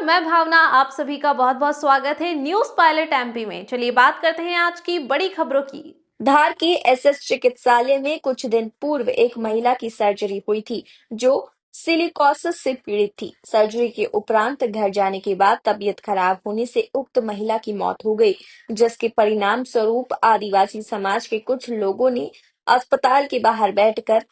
मैं भावना, आप सभी का बहुत बहुत स्वागत है न्यूज पायलट एमपी में। चलिए बात करते हैं आज की बड़ी खबरों की। धार के एसएस चिकित्सालय में कुछ दिन पूर्व एक महिला की सर्जरी हुई थी जो सिलिकोसिस से पीड़ित थी। सर्जरी के उपरांत घर जाने के बाद तबीयत खराब होने से उक्त महिला की मौत हो गई, जिसके परिणाम स्वरूप आदिवासी समाज के कुछ लोगों ने अस्पताल के बाहर बैठकर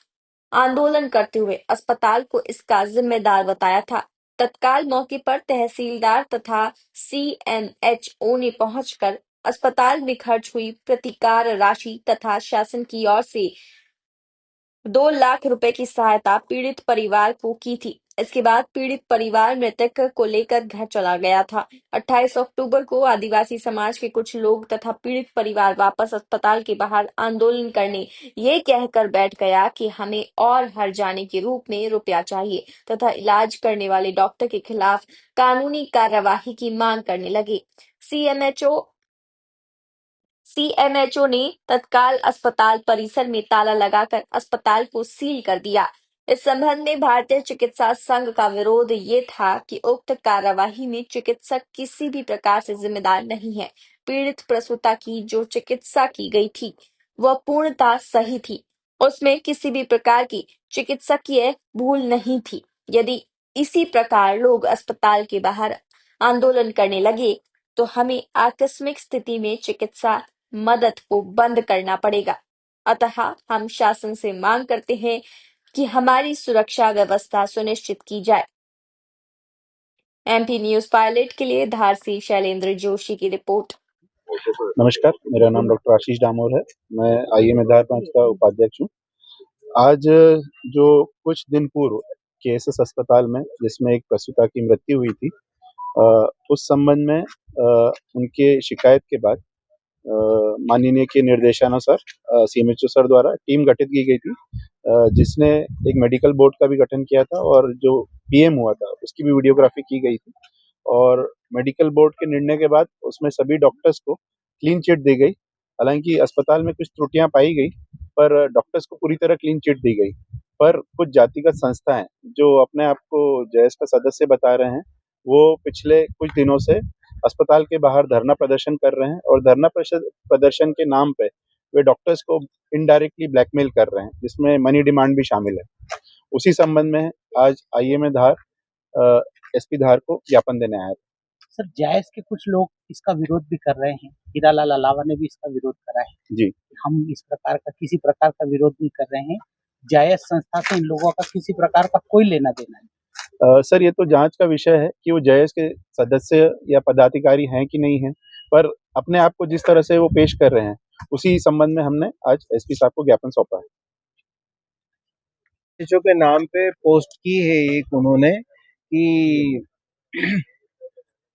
आंदोलन करते हुए अस्पताल को इसका जिम्मेदार बताया था। तत्काल मौके पर तहसीलदार तथा सीएमएचओ ने पहुंचकर अस्पताल में खर्च हुई प्रतिकार राशि तथा शासन की ओर से 2 लाख रुपए की सहायता पीड़ित परिवार को की थी। इसके बाद पीड़ित परिवार मृतक को लेकर घर चला गया था। 28 अक्टूबर को आदिवासी समाज के कुछ लोग तथा पीड़ित परिवार वापस अस्पताल के बाहर आंदोलन करने ये कहकर बैठ गया कि हमें और हर जाने के रूप में रुपया चाहिए तथा इलाज करने वाले डॉक्टर के खिलाफ कानूनी कार्यवाही की मांग करने लगे। सीएमएचओ ने तत्काल अस्पताल परिसर में ताला लगाकर अस्पताल को सील कर दिया। इस संबंध में भारतीय चिकित्सा संघ का विरोध ये था कि उक्त कार्यवाही में चिकित्सक किसी भी प्रकार से जिम्मेदार नहीं है। पीड़ित प्रसूता की जो चिकित्सा की गई थी वह पूर्णतः सही थी, उसमें किसी भी प्रकार की चिकित्सकीय भूल नहीं थी। यदि इसी प्रकार लोग अस्पताल के बाहर आंदोलन करने लगे तो हमें आकस्मिक स्थिति में चिकित्सा मदद को बंद करना पड़ेगा। अतः हम शासन से मांग करते हैं कि हमारी सुरक्षा व्यवस्था सुनिश्चित की जाए। एमपी न्यूज पायलट के लिए धार से शैलेंद्र जोशी की रिपोर्ट। नमस्कार, मेरा नाम डॉक्टर आशीष डामोर है। मैं आईएमए धार ब्रांच का उपाध्यक्ष हूँ। आज जो कुछ दिन पूर्व केएसएस अस्पताल में जिसमें एक प्रसूता की मृत्यु हुई थी, उस संबंध में उनके शिकायत के बाद माननीय के निर्देशानुसार सीएमएचओ सर द्वारा टीम गठित की गई थी, जिसने एक मेडिकल बोर्ड का भी गठन किया था और जो पीएम हुआ था उसकी भी वीडियोग्राफी की गई थी। और मेडिकल बोर्ड के निर्णय के बाद उसमें सभी डॉक्टर्स को क्लीन चिट दी गई। हालांकि अस्पताल में कुछ त्रुटियां पाई गई, पर डॉक्टर्स को पूरी तरह क्लीन चिट दी गई। पर कुछ जातिगत संस्थाएं जो अपने आप को जेएस का सदस्य बता रहे हैं, वो पिछले कुछ दिनों से अस्पताल के बाहर धरना प्रदर्शन कर रहे हैं और धरना प्रदर्शन के नाम पे वे डॉक्टर्स को इनडायरेक्टली ब्लैकमेल कर रहे हैं, जिसमें मनी डिमांड भी शामिल है। उसी संबंध में आज आईएमए धार एसपी धार को ज्ञापन देने आया था। सर, जायज के कुछ लोग इसका विरोध भी कर रहे हैं। हीरालाल अलावा ने भी इसका विरोध करा है। जी, हम इस प्रकार का किसी प्रकार का विरोध नहीं कर रहे हैं। जायज संस्था से इन लोगों का किसी प्रकार का कोई लेना देना नहीं। सर, ये तो जांच का विषय है कि वो जेएस के सदस्य या पदाधिकारी हैं कि नहीं है, पर अपने आप को जिस तरह से वो पेश कर रहे हैं उसी संबंध में हमने आज एसपी साहब को ज्ञापन सौंपा है। बच्चों के नाम पे पोस्ट की है एक उन्होंने कि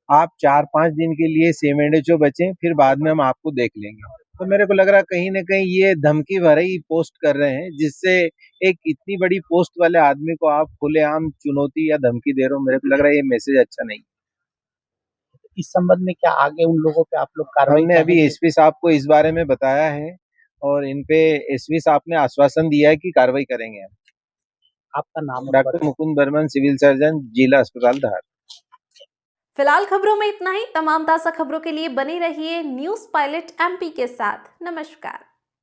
आप 4-5 दिन के लिए सीएमएचओ बचे, फिर बाद में हम आपको देख लेंगे। तो मेरे को लग रहा है कहीं न कहीं ये धमकी भरी पोस्ट कर रहे हैं, जिससे एक इतनी बड़ी पोस्ट वाले आदमी को आप खुलेआम चुनौती या धमकी दे रहे हो। मेरे को लग रहा है ये मैसेज अच्छा नहीं। इस संबंध में क्या आगे उन लोगों पे आप लोग कार्रवाई? हमने अभी एसपी साहब को इस बारे में बताया है और इन पे एसपी साहब ने आश्वासन दिया है कि कार्रवाई करेंगे। आपका नाम? Doctor Mukund Barman, civil surgeon, जिला अस्पताल धार। फिलहाल खबरों में इतना ही। तमाम ताज़ा खबरों के लिए बने रहिए न्यूज पायलट एमपी के साथ। नमस्कार।